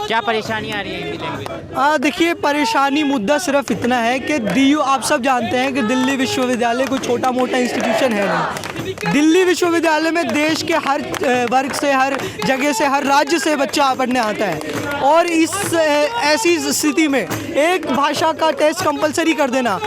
क्या परेशानी आ रही है हिंदी लैंग्वेज? देखिए, परेशानी मुद्दा सिर्फ इतना है कि DU, आप सब जानते हैं कि दिल्ली विश्वविद्यालय कोई छोटा मोटा इंस्टीट्यूशन है नहीं। दिल्ली विश्वविद्यालय में देश के हर वर्ग से, हर जगह से, हर राज्य से बच्चा पढ़ने आता है। और इस ऐसी स्थिति में एक भाषा का टेस्ट कंपलसरी कर देना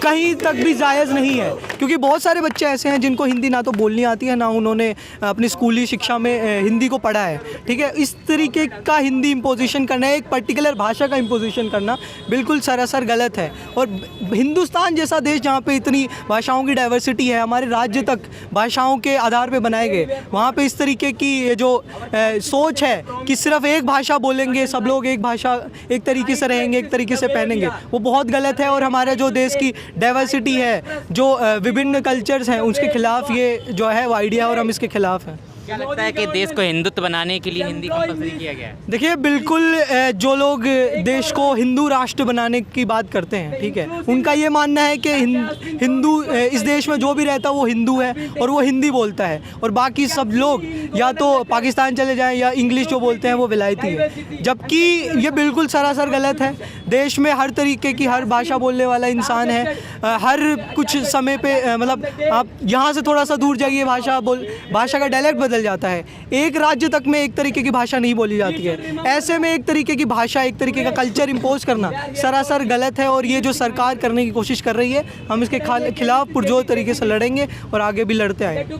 कहीं तक भी जायज़ नहीं है, क्योंकि बहुत सारे बच्चे ऐसे हैं जिनको हिंदी ना तो बोलनी आती है, ना उन्होंने अपनी स्कूली शिक्षा में हिंदी को पढ़ा है। ठीक है, इस तरीके का हिंदी इम्पोजिशन करना, एक पर्टिकुलर भाषा का इम्पोजिशन करना बिल्कुल सरासर गलत है। और हिंदुस्तान जैसा देश जहाँ पे इतनी भाषाओं की डाइवर्सिटी है, हमारे राज्य तक भाषाओं के आधार पे बनाए गए, वहाँ पे इस तरीके की जो सोच है कि सिर्फ एक भाषा बोलेंगे, सब लोग एक भाषा, एक तरीके से रहेंगे, एक तरीके से पहनेंगे, वो बहुत गलत है। और हमारे जो देश की डाइवर्सिटी है, जो विभिन्न कल्चर्स हैं, उसके खिलाफ ये जो है वो आइडिया, और हम इसके खिलाफ हैं। क्या लगता है कि देश को हिंदुत्व बनाने के लिए हिंदी कंपलसरी किया गया है? देखिए, बिल्कुल जो लोग देश को हिंदू राष्ट्र बनाने की बात करते हैं, ठीक है, उनका ये मानना है कि हिंदू इस देश में जो भी रहता है वो हिंदू है और वो हिंदी बोलता है, और बाकी सब लोग या तो पाकिस्तान चले जाएं या इंग्लिश जो बोलते हैं वो विलायती है, जबकि ये बिल्कुल सरासर गलत है। देश में हर तरीके की, हर भाषा बोलने वाला इंसान है। हर कुछ समय पे मतलब आप यहाँ से थोड़ा सा दूर जाइए, भाषा का डायलेक्ट बदल जाता है। एक राज्य तक में एक तरीके की भाषा नहीं बोली जाती है। ऐसे में एक तरीके की भाषा, एक तरीके का कल्चर इम्पोज करना सरासर गलत है, और ये जो सरकार करने की कोशिश कर रही है, हम इसके खिलाफ पुरजोर तरीके से लड़ेंगे और आगे भी लड़ते आएंगे।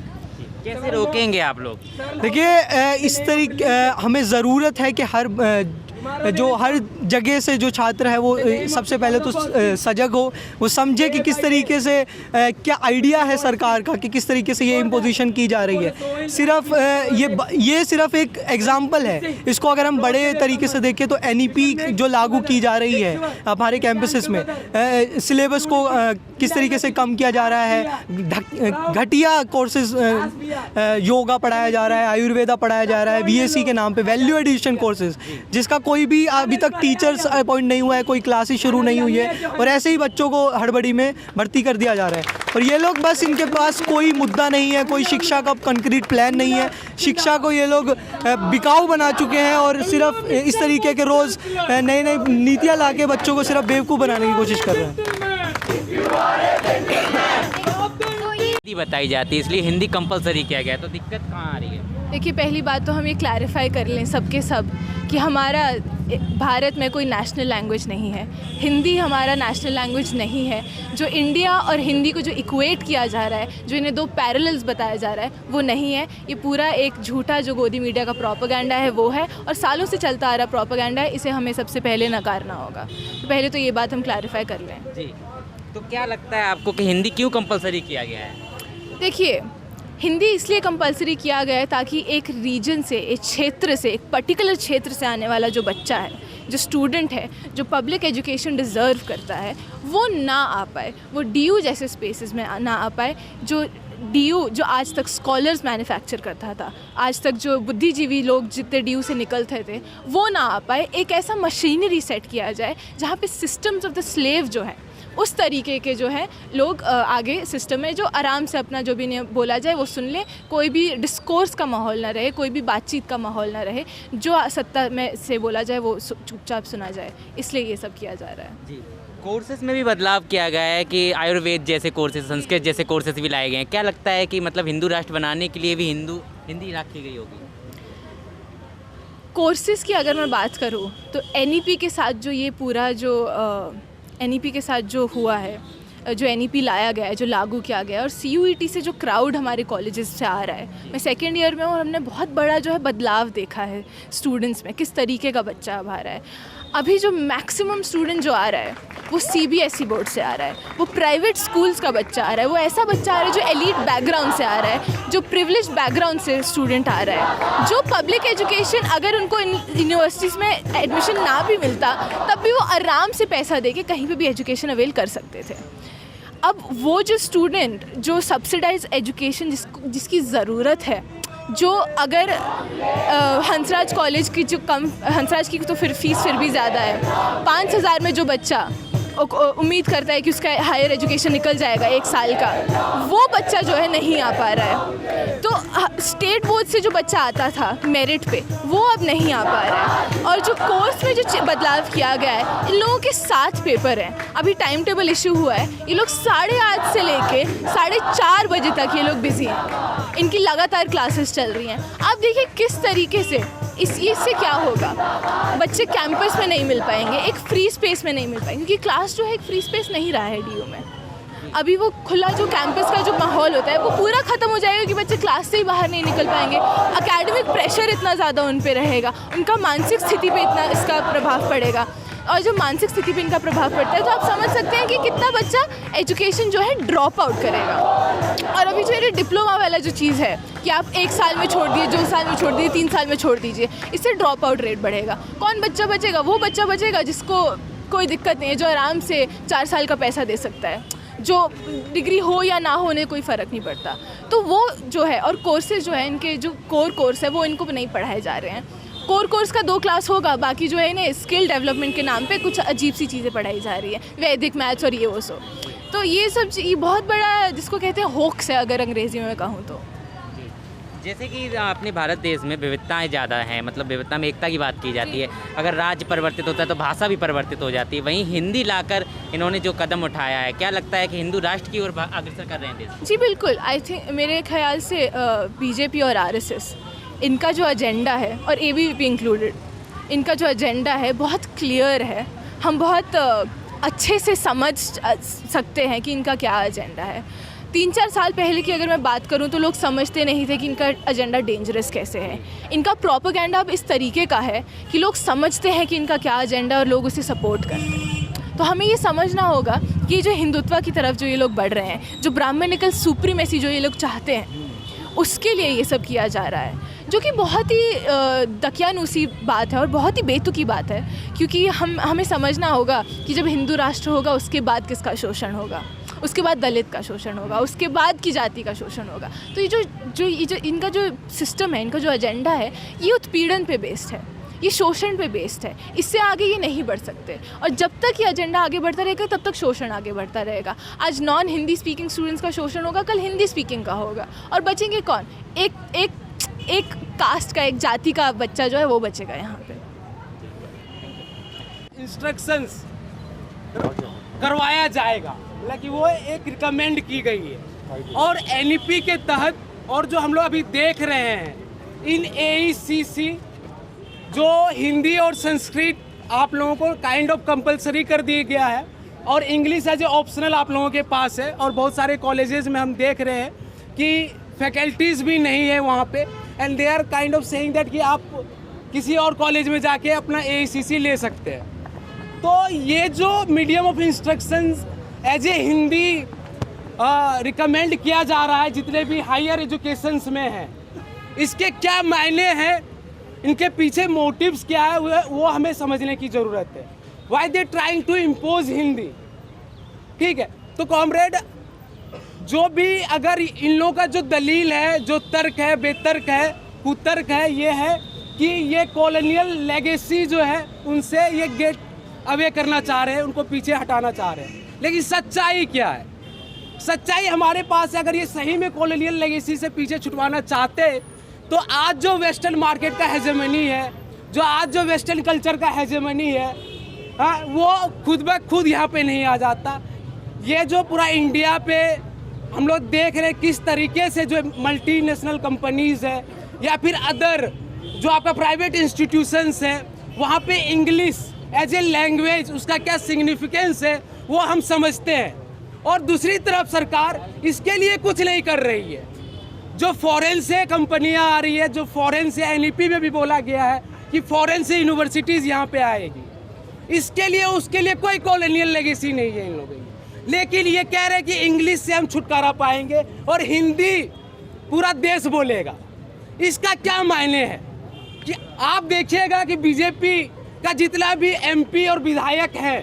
कैसे रोकेंगे आप लोग? देखिए, इस तरीके हमें ज़रूरत है कि हर जगह से जो छात्र है वो सबसे पहले तो सजग हो, वो समझे कि किस तरीके से क्या आइडिया है सरकार का, कि किस तरीके से ये इम्पोजिशन की जा रही है। सिर्फ ये सिर्फ एक एग्जाम्पल है। इसको अगर हम बड़े तरीके से देखें तो NEP जो लागू की जा रही है हमारे कैंपसेस में, सिलेबस को किस तरीके से कम किया जा रहा है, घटिया कोर्सेज, योगा पढ़ाया जा रहा है, आयुर्वेदा पढ़ाया जा रहा है, VSC के नाम पे, वैल्यू एडिशन कोर्सेज, जिसका कोई भी अभी तक टीचर्स अपॉइंट नहीं हुआ है, कोई क्लासेस शुरू नहीं हुई है, और ऐसे ही बच्चों को हड़बड़ी में भर्ती कर दिया जा रहा है। और ये लोग बस, इनके पास कोई मुद्दा नहीं है, कोई शिक्षा का कंक्रीट प्लान नहीं है। शिक्षा को ये लोग बिकाऊ बना चुके हैं, और सिर्फ इस तरीके के रोज़ नई नई नीतियाँ ला के बच्चों को सिर्फ बेवकूफ़ बनाने की कोशिश कर रहे हैं। हिंदी बताई जाती है, इसलिए हिंदी कंपलसरी किया गया है, तो दिक्कत कहाँ आ रही है? देखिए, पहली बात तो हम ये क्लैरिफाई कर लें सबके सब कि हमारा भारत में कोई नेशनल लैंग्वेज नहीं है। हिंदी हमारा नेशनल लैंग्वेज नहीं है। जो इंडिया और हिंदी को जो इक्वेट किया जा रहा है, जो इन्हें दो पैरेलल्स बताया जा रहा है, वो नहीं है। ये पूरा एक झूठा जो गोदी मीडिया का प्रोपेगेंडा है वो है, और सालों से चलता आ रहा प्रोपेगेंडा है। इसे हमें सबसे पहले नकारना होगा। तो पहले तो ये बात हम क्लैरिफाई कर लें। जी, तो क्या लगता है आपको कि हिंदी क्यों कंपलसरी किया गया है? देखिए, हिंदी इसलिए कंपलसरी किया गया है ताकि एक रीजन से, एक क्षेत्र से, एक पर्टिकुलर क्षेत्र से आने वाला जो बच्चा है, जो स्टूडेंट है, जो पब्लिक एजुकेशन डिज़र्व करता है, वो ना आ पाए, वो DU जैसे स्पेसेस में ना आ पाए। जो DU जो आज तक स्कॉलर्स मैन्युफैक्चर करता था, आज तक जो बुद्धिजीवी लोग जितने DU से निकलते थे, वो ना आ पाए। एक ऐसा मशीनरी सेट किया जाए जहाँ पे सिस्टम्स ऑफ द स्लेव जो है, उस तरीके के जो है लोग आगे सिस्टम में जो आराम से अपना जो भी बोला जाए वो सुन ले, कोई भी डिस्कोर्स का माहौल ना रहे, कोई भी बातचीत का माहौल ना रहे, जो सत्ता में से बोला जाए वो चुपचाप सुना जाए। इसलिए ये सब किया जा रहा है। जी, कोर्सेज में भी बदलाव किया गया है कि आयुर्वेद जैसे कोर्सेज, संस्कृत जैसे कोर्सेज भी लाए गए हैं। क्या लगता है कि मतलब हिंदू राष्ट्र बनाने के लिए भी हिंदी रखी गई होगी? कोर्सेज़ की अगर मैं बात करूँ तो NEP के साथ जो ये पूरा जो NEP के साथ जो हुआ है, जो NEP लाया गया है, जो लागू किया गया है, और CUET से जो क्राउड हमारे कॉलेजेस से आ रहा है, मैं सेकेंड ईयर में हूँ और हमने बहुत बड़ा जो है बदलाव देखा है स्टूडेंट्स में, किस तरीके का बच्चा अब आ रहा है। अभी जो मैक्सिमम स्टूडेंट जो आ रहा है वो CBSE बोर्ड से आ रहा है, वो प्राइवेट स्कूल्स का बच्चा आ रहा है, वो ऐसा बच्चा आ रहा है जो एलीट बैकग्राउंड से आ रहा है, जो प्रिविलेज बैकग्राउंड से स्टूडेंट आ रहा है, जो पब्लिक एजुकेशन अगर उनको यूनिवर्सिटीज़ में एडमिशन ना भी मिलता तब भी वो आराम से पैसा दे के कहीं पर भी एजुकेशन अवेल कर सकते थे। अब वो जो स्टूडेंट जो सब्सिडाइज एजुकेशन जिसकी ज़रूरत है, जो अगर हंसराज कॉलेज की जो कम, हंसराज की तो फिर फीस फिर भी ज़्यादा है, 5,000 में जो बच्चा उम्मीद करता है कि उसका हायर एजुकेशन निकल जाएगा 1 साल का, वो बच्चा जो है नहीं आ पा रहा है। तो स्टेट बोर्ड से जो बच्चा आता था मेरिट पे, वो अब नहीं आ पा रहा है। और जो कोर्स में जो बदलाव किया गया है, इन लोगों के 7 पेपर हैं, अभी टाइम टेबल इशू हुआ है, ये लोग 8:30 से लेके 4:30 बजे तक ये लोग बिजी हैं, इनकी लगातार क्लासेस चल रही हैं। आप देखिए किस तरीके से इससे क्या होगा, बच्चे कैंपस में नहीं मिल पाएंगे, एक फ्री स्पेस में नहीं मिल पाएंगे, क्योंकि क्लास जो है एक फ्री स्पेस नहीं रहा है DU में। अभी वो खुला जो कैंपस का जो माहौल होता है वो पूरा ख़त्म हो जाएगा कि बच्चे क्लास से ही बाहर नहीं निकल पाएंगे। एकेडमिक प्रेशर इतना ज़्यादा उन पे रहेगा, उनका मानसिक स्थिति पे इतना इसका प्रभाव पड़ेगा, और जो मानसिक स्थिति पे इनका प्रभाव पड़ता है तो आप समझ सकते हैं कि कितना बच्चा एजुकेशन जो है ड्रॉप आउट करेगा। और अभी जो ये डिप्लोमा वाला जो चीज़ है कि आप 1 साल में छोड़ दिए, 2 साल में छोड़ दिए, 3 साल में छोड़ दीजिए, इससे ड्रॉप आउट रेट बढ़ेगा। कौन बच्चा बचेगा? वो बच्चा बचेगा जिसको कोई दिक्कत नहीं है, जो आराम से 4 साल का पैसा दे सकता है, जो डिग्री हो या ना होने कोई फ़र्क नहीं पड़ता। तो वो जो है, और कोर्सेज जो है इनके जो कोर कोर्स है वो इनको नहीं पढ़ाए जा रहे हैं। कोर कोर्स का 2 क्लास होगा, बाकी जो है इन्हें स्किल डेवलपमेंट के नाम पे कुछ अजीब सी चीज़ें पढ़ाई जा रही है, वैदिक मैथ्स और ये वो सो। तो ये सब ये बहुत बड़ा जिसको कहते हैं होक्स है, अगर अंग्रेज़ी में कहूँ तो। जैसे कि अपने भारत देश में विविधताएं ज़्यादा हैं, मतलब विविधता में एकता की बात की जाती है। अगर राज्य परिवर्तित होता है तो भाषा भी परिवर्तित हो जाती है। वहीं हिंदी लाकर इन्होंने जो कदम उठाया है, क्या लगता है कि हिंदू राष्ट्र की ओर अग्रसर कर रहे हैं देश? जी बिल्कुल, आई थिंक मेरे ख्याल से BJP और RSS इनका जो एजेंडा है, और ABVP इंक्लूडेड, इनका जो एजेंडा है बहुत क्लियर है। हम बहुत अच्छे से समझ सकते हैं कि इनका क्या एजेंडा है। 3-4 साल पहले की अगर मैं बात करूं तो लोग समझते नहीं थे कि इनका एजेंडा डेंजरस कैसे है। इनका प्रोपेगेंडा अब इस तरीके का है कि लोग समझते हैं कि इनका क्या एजेंडा है और लोग उसे सपोर्ट करते हैं। तो हमें ये समझना होगा कि जो हिंदुत्व की तरफ जो ये लोग बढ़ रहे हैं, जो ब्राह्मणिकल सुप्रीमेसी जो ये लोग चाहते हैं, उसके लिए ये सब किया जा रहा है, जो कि बहुत ही दकियानूसी बात है और बहुत ही बेतुकी बात है। क्योंकि हमें समझना होगा कि जब हिंदू राष्ट्र होगा उसके बाद किसका शोषण होगा, उसके बाद दलित का शोषण होगा, उसके बाद की जाति का शोषण होगा। तो ये जो इनका जो सिस्टम है, इनका जो एजेंडा है, ये उत्पीड़न पे बेस्ड है, ये शोषण पे बेस्ड है। इससे आगे ये नहीं बढ़ सकते, और जब तक ये एजेंडा आगे बढ़ता रहेगा तब तक शोषण आगे बढ़ता रहेगा। आज नॉन हिंदी स्पीकिंग स्टूडेंट्स का शोषण होगा, कल हिंदी स्पीकिंग का होगा, और बचेंगे कौन? एक कास्ट का, एक जाति का बच्चा जो है वो बचेगा यहाँ पे। इंस्ट्रक्शंस करवाया जाएगा, मतलब कि वो एक रिकमेंड की गई है, और NEP के तहत, और जो हम लोग अभी देख रहे हैं इन AECC, जो हिंदी और संस्कृत आप लोगों को काइंड ऑफ कंपलसरी कर दिया गया है, और इंग्लिश एज ए ऑप्शनल आप लोगों के पास है। और बहुत सारे कॉलेजेस में हम देख रहे हैं कि फैकल्टीज़ भी नहीं है वहाँ पे, and they are kind of saying that कि आप किसी और कॉलेज में जाके अपना AECC ले सकते हैं। तो ये जो medium of instructions as a Hindi recommend किया जा रहा है जितने भी हायर एजुकेशंस में हैं, इसके क्या मायने हैं, इनके पीछे मोटिव्स क्या है, वो हमें समझने की ज़रूरत है। Why they trying to impose Hindi, ठीक है। तो कॉमरेड, जो भी अगर इन लोगों का जो दलील है, जो तर्क है, बेतर्क है, कुतर्क है, ये है कि ये कॉलोनियल लेगेसी जो है उनसे ये गेट अवे करना चाह रहे हैं, उनको पीछे हटाना चाह रहे हैं। लेकिन सच्चाई क्या है? सच्चाई हमारे पास है। अगर ये सही में कॉलोनियल लेगेसी से पीछे छुटवाना चाहते तो आज जो वेस्टर्न मार्केट का हेजेमनी है, जो आज जो वेस्टर्न कल्चर का हेजेमनी है, हाँ, वो खुद ब खुद यहाँ पे नहीं आ जाता। ये जो पूरा इंडिया पे हम लोग देख रहे हैं किस तरीके से जो मल्टीनेशनल कंपनीज है या फिर अदर जो आपका प्राइवेट इंस्टीट्यूशंस है, वहाँ पे इंग्लिश एज ए लैंग्वेज उसका क्या सिग्निफिकेंस है वो हम समझते हैं। और दूसरी तरफ सरकार इसके लिए कुछ नहीं कर रही है। जो फॉरेन से कंपनियां आ रही है, जो फॉरेन से NEP में भी बोला गया है कि फॉरेन से यूनिवर्सिटीज़ यहाँ पे आएगी, इसके लिए उसके लिए कोई कॉलोनियल लेगेसी नहीं है इन लोगों की। लेकिन ये कह रहे हैं कि इंग्लिश से हम छुटकारा पाएंगे और हिंदी पूरा देश बोलेगा। इसका क्या मायने है कि आप देखिएगा कि BJP का जितना भी MP और विधायक हैं,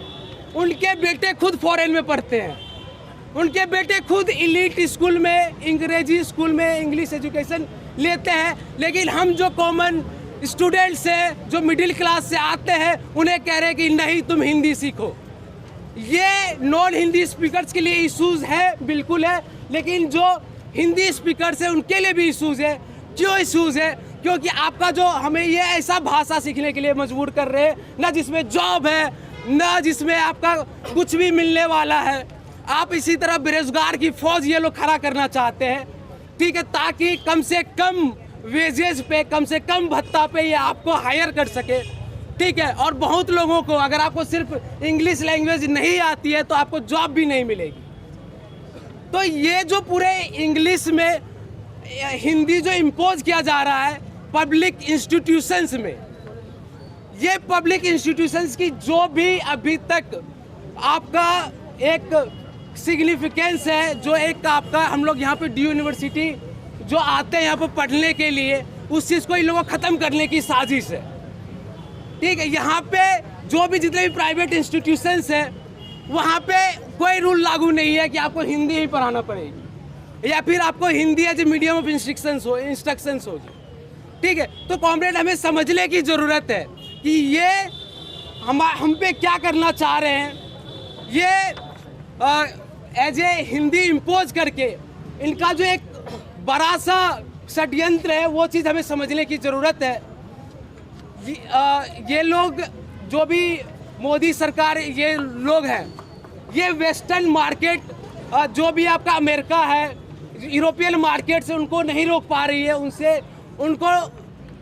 उनके बेटे खुद फॉरेन में पढ़ते हैं, उनके बेटे खुद इलीट स्कूल में, अंग्रेजी स्कूल में इंग्लिश एजुकेशन लेते हैं। लेकिन हम जो कॉमन स्टूडेंट्स हैं, जो मिडिल क्लास से आते हैं, उन्हें कह रहे हैं कि नहीं, तुम हिंदी सीखो। ये नॉन हिंदी स्पीकर्स के लिए इश्यूज है, बिल्कुल है, लेकिन जो हिंदी स्पीकर्स है उनके लिए भी इश्यूज है। क्यों इश्यूज है? क्योंकि आपका जो हमें ये ऐसा भाषा सीखने के लिए मजबूर कर रहे हैं ना जिसमें जॉब है, ना जिसमें आपका कुछ भी मिलने वाला है। आप इसी तरह बेरोजगार की फौज ये लोग खड़ा करना चाहते हैं, ठीक है, ताकि कम से कम वेजेस पे, कम से कम भत्ता पे ये आपको हायर कर सके, ठीक है। और बहुत लोगों को, अगर आपको सिर्फ इंग्लिश लैंग्वेज नहीं आती है तो आपको जॉब भी नहीं मिलेगी। तो ये जो पूरे इंग्लिश में हिंदी जो इम्पोज किया जा रहा है पब्लिक इंस्टीट्यूशंस में, ये पब्लिक इंस्टीट्यूशंस की जो भी अभी तक आपका एक सिग्निफिकेंस है, जो एक आपका हम लोग यहाँ पे डी यूनिवर्सिटी जो आते हैं यहाँ पर पढ़ने के लिए, उस चीज़ को इन लोगों को ख़त्म करने की साजिश है, ठीक है। यहाँ पे जो भी जितने भी प्राइवेट इंस्टीट्यूशंस हैं वहाँ पे कोई रूल लागू नहीं है कि आपको हिंदी ही पढ़ाना पड़ेगी या फिर आपको Hindi as a medium of instructions होगी, ठीक है। तो कॉमरेड, हमें समझने की ज़रूरत है कि ये हम पे क्या करना चाह रहे हैं। ये एज ए हिंदी इम्पोज करके इनका जो एक बड़ा सा षड्यंत्र है वो चीज़ हमें समझने की ज़रूरत है। ये लोग जो भी मोदी सरकार, ये लोग हैं, ये वेस्टर्न मार्केट जो भी आपका अमेरिका है, यूरोपियन मार्केट से उनको नहीं रोक पा रही है,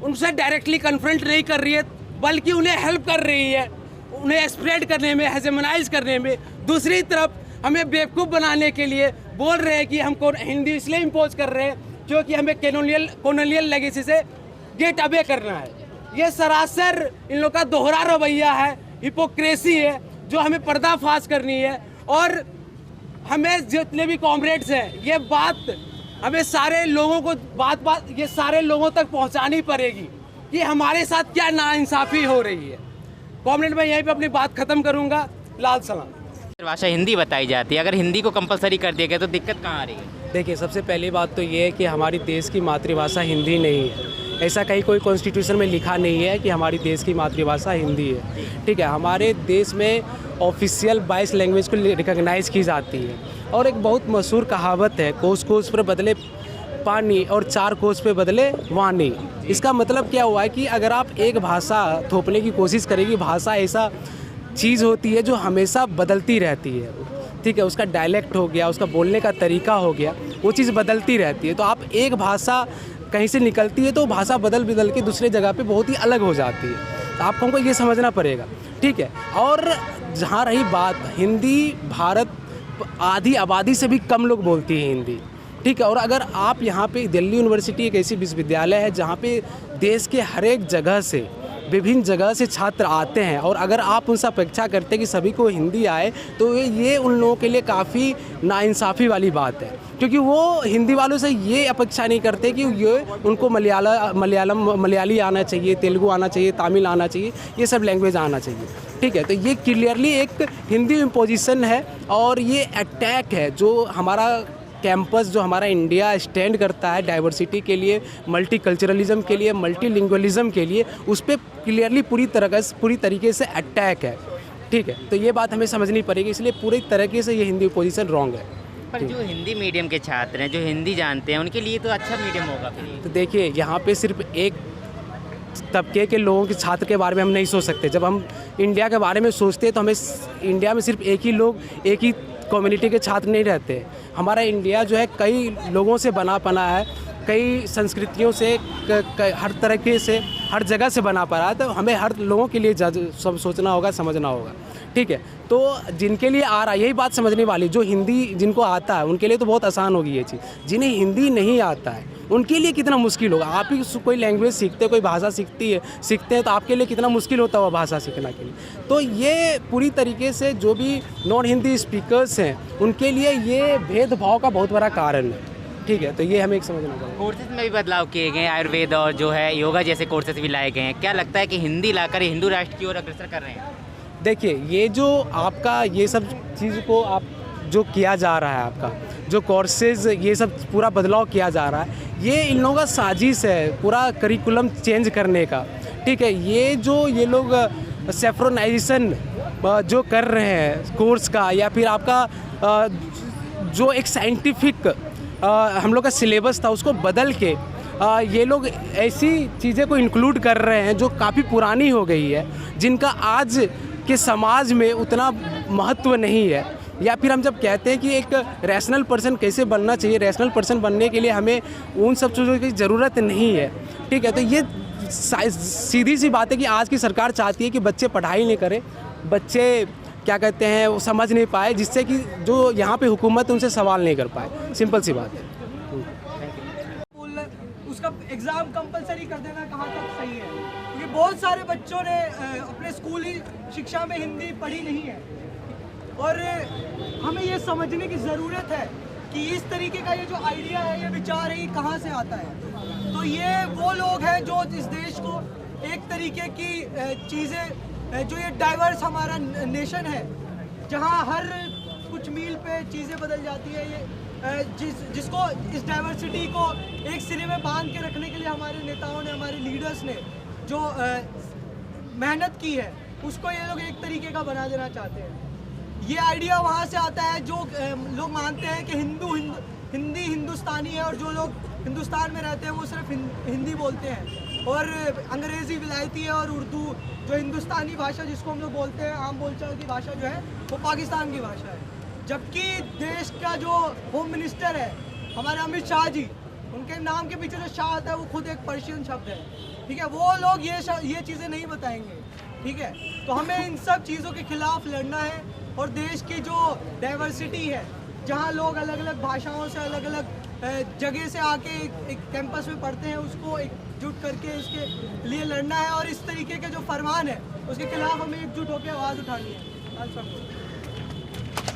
उनसे डायरेक्टली कन्फ्रंट नहीं कर रही है, बल्कि उन्हें हेल्प कर रही है, उन्हें स्प्रेड करने में, हेजेमनाइज करने में। दूसरी तरफ हमें बेवकूफ़ बनाने के लिए बोल रहे हैं कि हमको हिंदी इसलिए इम्पोज कर रहे हैं क्योंकि हमें कॉलोनियल लेगेसी से गेट अवे करना है। ये सरासर इन लोग का दोहरा रवैया है, हिपोक्रेसी है, जो हमें पर्दाफाश करनी है। और हमें जितने भी कॉमरेड्स हैं, ये बात हमें सारे लोगों को ये सारे लोगों तक पहुंचानी पड़ेगी कि हमारे साथ क्या नाइंसाफ़ी हो रही है। कॉमरेड, मैं यहीं पे अपनी बात ख़त्म करूँगा। लाल सलाम। भाषा हिंदी बताई जाती है, अगर हिंदी को कंपलसरी कर दिया गया तो दिक्कत कहाँ आ रही है? देखिए, सबसे पहली बात तो ये है कि हमारी देश की मातृभाषा हिंदी नहीं है। ऐसा कहीं कोई कॉन्स्टिट्यूशन में लिखा नहीं है कि हमारी देश की मातृभाषा हिंदी है, ठीक है। हमारे देश में ऑफिशियल 22 लैंग्वेज को रिकॉग्नाइज़ की जाती है। और एक बहुत मशहूर कहावत है, कोस कोस पर बदले पानी और 4 कोस पे बदले वाणी। इसका मतलब क्या हुआ है कि अगर आप एक भाषा थोपने की कोशिश करेंगी, भाषा ऐसा चीज़ होती है जो हमेशा बदलती रहती है, ठीक है। उसका डायलेक्ट हो गया, उसका बोलने का तरीका हो गया, वो चीज़ बदलती रहती है। तो आप एक भाषा कहीं से निकलती है तो भाषा बदल के दूसरे जगह पे बहुत ही अलग हो जाती है। तो आपको हमको ये समझना पड़ेगा, ठीक है। और जहाँ रही बात हिंदी, भारत आधी आबादी से भी कम लोग बोलती है हिंदी, ठीक है। और अगर आप यहाँ पे दिल्ली यूनिवर्सिटी एक ऐसी विश्वविद्यालय है जहाँ पे देश के हर एक जगह से, विभिन्न जगह से छात्र आते हैं, और अगर आप उनसे अपेक्षा करते हैं कि सभी को हिंदी आए तो ये उन लोगों के लिए काफ़ी नाइंसाफ़ी वाली बात है, क्योंकि वो हिंदी वालों से ये अपेक्षा नहीं करते कि ये उनको मलयाली आना चाहिए, तेलुगु आना चाहिए, तमिल आना चाहिए, ये सब लैंग्वेज आना चाहिए, ठीक है। तो ये क्लियरली एक हिंदी इम्पोजिशन है और ये अटैक है जो हमारा कैंपस, जो हमारा इंडिया स्टैंड करता है डाइवर्सिटी के लिए, मल्टीकल्चरलिज्म के लिए, मल्टीलिंगुअलिज्म के लिए, उस पर क्लियरली पूरी तरीके से अटैक है, ठीक है। तो ये बात हमें समझनी पड़ेगी, इसलिए पूरी तरीके से ये हिंदी पोजीशन रॉन्ग है। पर जो हिंदी मीडियम के छात्र हैं, जो हिंदी जानते हैं, उनके लिए तो अच्छा मीडियम होगा फिर ये। तो देखिए, यहाँ पे सिर्फ एक तबके के लोगों के छात्र के बारे में हम नहीं सोच सकते। जब हम इंडिया के बारे में सोचते हैं तो हमें इंडिया में सिर्फ एक ही कम्युनिटी के छात्र नहीं रहते। हमारा इंडिया जो है कई लोगों से बना है, कई संस्कृतियों से, हर तरीके से, हर जगह से बना पड़ा है। तो हमें हर लोगों के लिए सब सोचना होगा, समझना होगा, ठीक है। तो जिनके लिए आ रहा है, यही बात समझने वाली, जो हिंदी जिनको आता है उनके लिए तो बहुत आसान होगी ये चीज़। जिन्हें हिंदी नहीं आता है उनके लिए कितना मुश्किल होगा। आप ही कोई लैंग्वेज सीखते, कोई भाषा सीखते हैं तो आपके लिए कितना मुश्किल होता है वो भाषा सीखना के लिए। तो ये पूरी तरीके से जो भी नॉन हिंदी स्पीकर्स हैं उनके लिए ये भेदभाव का बहुत बड़ा कारण है, ठीक है। तो ये हमें एक समझना चाहिए। कोर्सेज में भी बदलाव किए गए हैं, आयुर्वेद और जो है योगा जैसे कोर्सेज भी लाए गए हैं। क्या लगता है कि हिंदी लाकर हिंदू राष्ट्र की ओर अग्रसर कर रहे हैं? देखिए, ये जो आपका ये सब चीज़ को आप जो किया जा रहा है, आपका जो कोर्सेज, ये सब पूरा बदलाव किया जा रहा है, ये इन लोगों का साजिश है पूरा करिकुलम चेंज करने का, ठीक है। ये लोग सेफ्रोनाइजेशन जो कर रहे हैं कोर्स का, या फिर आपका जो एक साइंटिफिक हम लोग का सिलेबस था उसको बदल के ये लोग ऐसी चीज़ें को इंक्लूड कर रहे हैं जो काफ़ी पुरानी हो गई है, जिनका आज के समाज में उतना महत्व नहीं है। या फिर हम जब कहते हैं कि एक रैशनल पर्सन कैसे बनना चाहिए, रैशनल पर्सन बनने के लिए हमें उन सब चीज़ों की ज़रूरत नहीं है, ठीक है। तो ये सीधी सी बात है कि आज की सरकार चाहती है कि बच्चे पढ़ाई नहीं करें, बच्चे क्या कहते हैं वो समझ नहीं पाए, जिससे कि जो यहाँ पे हुकूमत उनसे सवाल नहीं कर पाए। सिंपल सी बात है। उसका एग्ज़ाम कंपलसरी कर देना कहाँ तक सही है? क्योंकि बहुत सारे बच्चों ने अपने स्कूली शिक्षा में हिंदी पढ़ी नहीं है, और हमें ये समझने की ज़रूरत है कि इस तरीके का ये जो आइडिया है, ये विचार है, ये कहाँ से आता है। तो ये वो लोग हैं जो इस देश को एक तरीके की चीज़ें, जो ये डाइवर्स हमारा नेशन है, जहाँ हर कुछ मील पे चीज़ें बदल जाती है, ये जिसको इस डाइवर्सिटी को एक सिरे में बांध के रखने के लिए हमारे नेताओं ने, हमारे लीडर्स ने जो मेहनत की है, उसको ये लोग एक तरीके का बना देना चाहते हैं। ये आइडिया वहाँ से आता है जो लोग मानते हैं कि हिंदी हिंदुस्तानी है, और जो लोग हिंदुस्तान में रहते हैं वो सिर्फ हिंदी बोलते हैं, और अंग्रेज़ी विलायती है, और उर्दू जो हिंदुस्तानी भाषा जिसको हम लोग बोलते हैं, आम बोलचाल की भाषा जो है, वो पाकिस्तान की भाषा है। जबकि देश का जो होम मिनिस्टर है हमारे अमित शाह जी, उनके नाम के पीछे जो शाह आता है वो खुद एक पर्शियन शब्द है, ठीक है। वो लोग ये चीज़ें नहीं बताएंगे, ठीक है। तो हमें इन सब चीज़ों के खिलाफ लड़ना है, और देश की जो डाइवर्सिटी है, जहाँ लोग अलग अलग भाषाओं से, अलग अलग जगह से आके एक कैंपस में पढ़ते हैं, उसको एकजुट करके इसके लिए लड़ना है, और इस तरीके के जो फरमान है उसके खिलाफ हमें एकजुट होकर आवाज़ उठानी है।